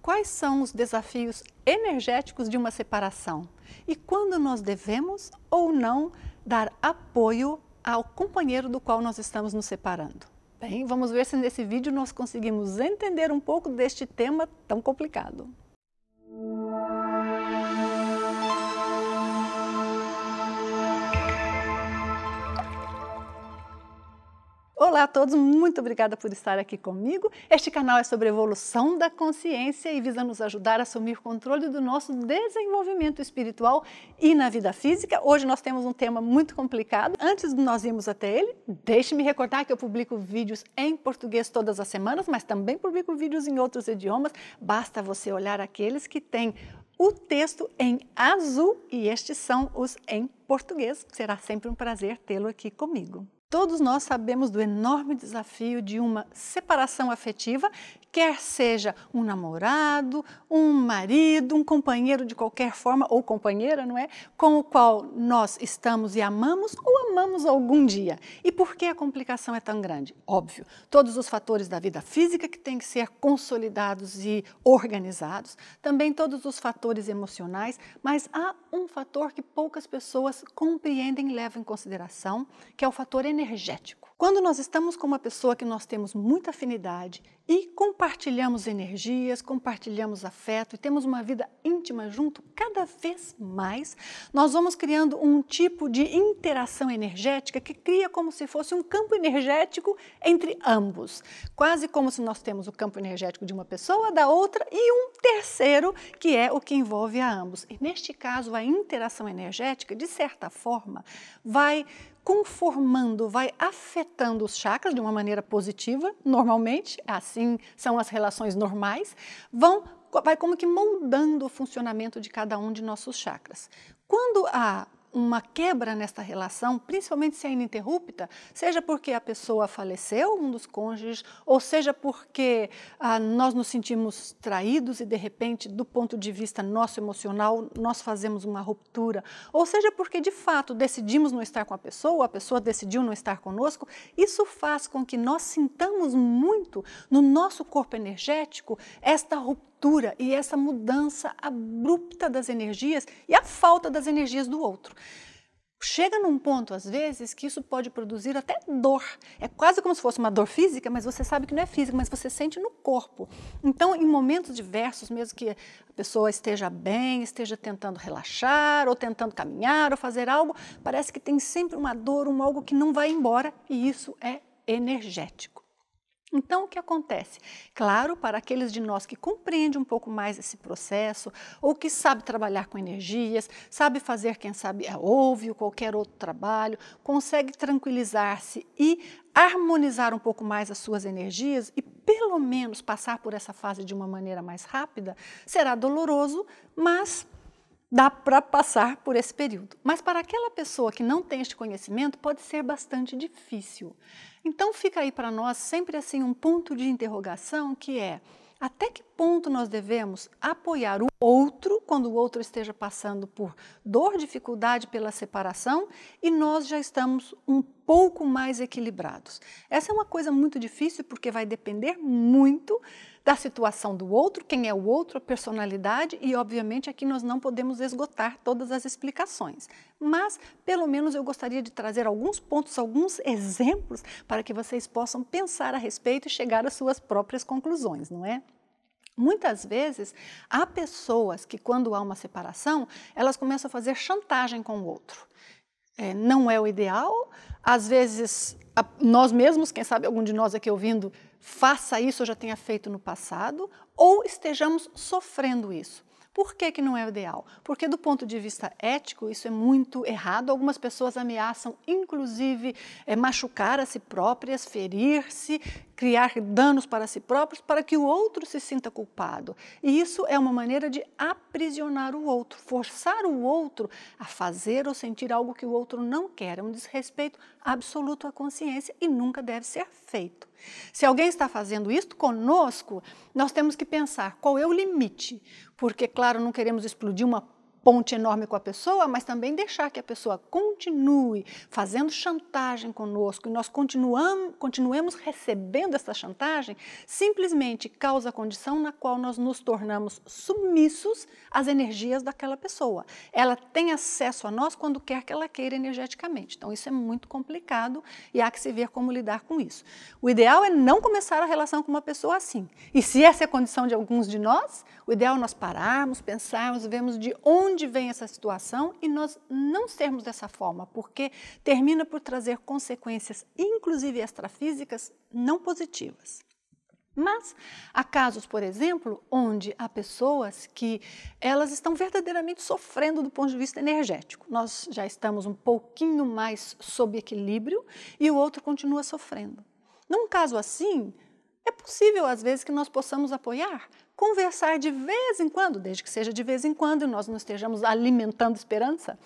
quais são os desafios energéticos de uma separação e quando nós devemos ou não dar apoio ao companheiro do qual nós estamos nos separando. Bem, vamos ver se nesse vídeo nós conseguimos entender um pouco deste tema tão complicado. Olá a todos, muito obrigada por estar aqui comigo. Este canal é sobre evolução da consciência e visa nos ajudar a assumir controle do nosso desenvolvimento espiritual e na vida física. Hoje nós temos um tema muito complicado. Antes de nós irmos até ele, deixe-me recordar que eu publico vídeos em português todas as semanas, mas também publico vídeos em outros idiomas. Basta você olhar aqueles que têm o texto em azul e estes são os em português. Será sempre um prazer tê-lo aqui comigo. Todos nós sabemos do enorme desafio de uma separação afetiva, quer seja um namorado, um marido, um companheiro de qualquer forma, ou companheira, não é? Com o qual nós estamos e amamos ou amamos algum dia. E por que a complicação é tão grande? Óbvio, todos os fatores da vida física que têm que ser consolidados e organizados, também todos os fatores emocionais, mas há um fator que poucas pessoas compreendem e levam em consideração, que é o fator energético. Quando nós estamos com uma pessoa que nós temos muita afinidade e compartilhamos energias, compartilhamos afeto e temos uma vida íntima junto, cada vez mais nós vamos criando um tipo de interação energética que cria como se fosse um campo energético entre ambos. Quase como se nós temos o campo energético de uma pessoa, da outra e um terceiro que é o que envolve a ambos. E neste caso a interação energética, de certa forma, vai conformando, vai afetando os chakras de uma maneira positiva, normalmente, assim são as relações normais, vai como que moldando o funcionamento de cada um de nossos chakras. Quando há uma quebra nesta relação, principalmente se é ininterrupta, seja porque a pessoa faleceu, um dos cônjuges, ou seja porque nós nos sentimos traídos e de repente, do ponto de vista nosso emocional, nós fazemos uma ruptura, ou seja porque de fato decidimos não estar com a pessoa decidiu não estar conosco, isso faz com que nós sintamos muito no nosso corpo energético esta ruptura e essa mudança abrupta das energias e a falta das energias do outro. Chega num ponto, às vezes, que isso pode produzir até dor. É quase como se fosse uma dor física, mas você sabe que não é física, mas você sente no corpo. Então, em momentos diversos, mesmo que a pessoa esteja bem, esteja tentando relaxar, ou tentando caminhar, ou fazer algo, parece que tem sempre uma dor, algo que não vai embora, e isso é energético. Então, o que acontece? Claro, para aqueles de nós que compreendem um pouco mais esse processo, ou que sabe trabalhar com energias, sabe fazer, quem sabe, ouve ou qualquer outro trabalho, consegue tranquilizar-se e harmonizar um pouco mais as suas energias e pelo menos passar por essa fase de uma maneira mais rápida, será doloroso, mas dá para passar por esse período. Mas para aquela pessoa que não tem este conhecimento, pode ser bastante difícil. Então fica aí para nós sempre assim um ponto de interrogação que é: até que ponto nós devemos apoiar o outro quando o outro esteja passando por dor, dificuldade pela separação e nós já estamos um pouco mais equilibrados? Essa é uma coisa muito difícil porque vai depender muito da situação do outro, quem é o outro, a personalidade e, obviamente, aqui nós não podemos esgotar todas as explicações. Mas, pelo menos, eu gostaria de trazer alguns pontos, alguns exemplos para que vocês possam pensar a respeito e chegar às suas próprias conclusões, não é? Muitas vezes, há pessoas que, quando há uma separação, elas começam a fazer chantagem com o outro. Não é o ideal, às vezes nós mesmos, quem sabe algum de nós aqui ouvindo, faça isso ou já tenha feito no passado, ou estejamos sofrendo isso. Por que que não é o ideal? Porque do ponto de vista ético isso é muito errado, algumas pessoas ameaçam inclusive machucar a si próprias, ferir-se, criar danos para si próprios para que o outro se sinta culpado. E isso é uma maneira de aprisionar o outro, forçar o outro a fazer ou sentir algo que o outro não quer. É um desrespeito absoluto à consciência e nunca deve ser feito. Se alguém está fazendo isso conosco, nós temos que pensar qual é o limite, porque, claro, não queremos explodir uma ponte enorme com a pessoa, mas também deixar que a pessoa continue fazendo chantagem conosco e nós continuemos recebendo essa chantagem, simplesmente causa a condição na qual nós nos tornamos submissos às energias daquela pessoa. Ela tem acesso a nós quando quer que ela queira energeticamente. Então isso é muito complicado e há que se ver como lidar com isso. O ideal é não começar a relação com uma pessoa assim. E se essa é a condição de alguns de nós, o ideal é nós pararmos, pensarmos, vermos de onde vem essa situação e nós não sermos dessa forma, porque termina por trazer consequências, inclusive extrafísicas, não positivas. Mas há casos, por exemplo, onde há pessoas que elas estão verdadeiramente sofrendo do ponto de vista energético. Nós já estamos um pouquinho mais sob equilíbrio e o outro continua sofrendo. Num caso assim, é possível às vezes que nós possamos apoiar, conversar de vez em quando, desde que seja de vez em quando e nós não estejamos alimentando esperança,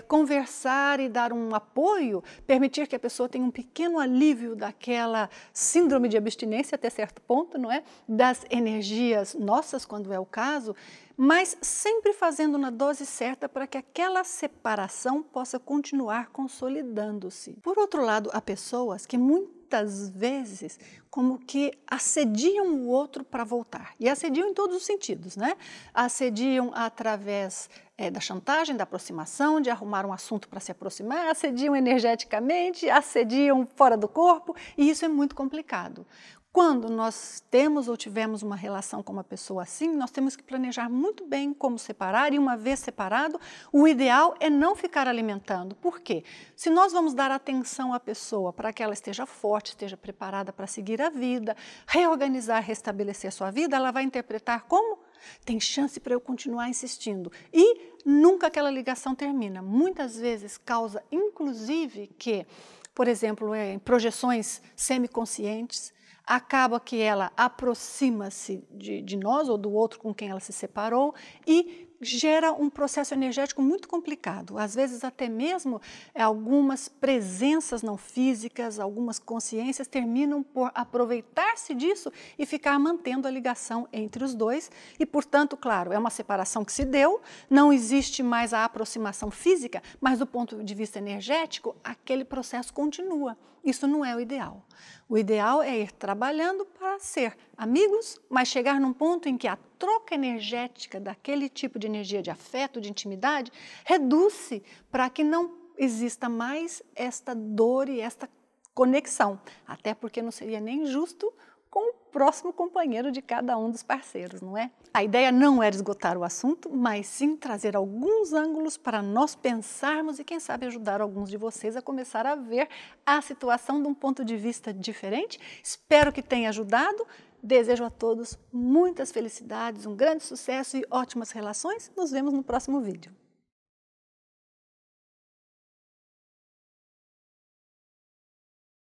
conversar e dar um apoio, permitir que a pessoa tenha um pequeno alívio daquela síndrome de abstinência até certo ponto, não é? Das energias nossas, quando é o caso, mas sempre fazendo na dose certa para que aquela separação possa continuar consolidando-se. Por outro lado, há pessoas que muitas vezes como que assediam o outro para voltar. E assediam em todos os sentidos, né? Assediam através da chantagem, da aproximação, de arrumar um assunto para se aproximar, assediam energeticamente, assediam fora do corpo, e isso é muito complicado. Quando nós temos ou tivemos uma relação com uma pessoa assim, nós temos que planejar muito bem como separar e uma vez separado, o ideal é não ficar alimentando. Por quê? Se nós vamos dar atenção à pessoa para que ela esteja forte, esteja preparada para seguir a vida, reorganizar, restabelecer a sua vida, ela vai interpretar como? Tem chance para eu continuar insistindo. E nunca aquela ligação termina. Muitas vezes causa, inclusive, que, por exemplo, em projeções semiconscientes, acaba que ela aproxima-se de nós ou do outro com quem ela se separou e gera um processo energético muito complicado. Às vezes até mesmo algumas presenças não físicas, algumas consciências terminam por aproveitar-se disso e ficar mantendo a ligação entre os dois e, portanto, claro, é uma separação que se deu, não existe mais a aproximação física, mas do ponto de vista energético, aquele processo continua. Isso não é o ideal. O ideal é ir trabalhando para ser amigos, mas chegar num ponto em que a troca energética daquele tipo de energia de afeto, de intimidade, reduz-se para que não exista mais esta dor e esta conexão. Até porque não seria nem justo com o próximo companheiro de cada um dos parceiros, não é? A ideia não era esgotar o assunto, mas sim trazer alguns ângulos para nós pensarmos e, quem sabe, ajudar alguns de vocês a começar a ver a situação de um ponto de vista diferente. Espero que tenha ajudado. Desejo a todos muitas felicidades, um grande sucesso e ótimas relações. Nos vemos no próximo vídeo.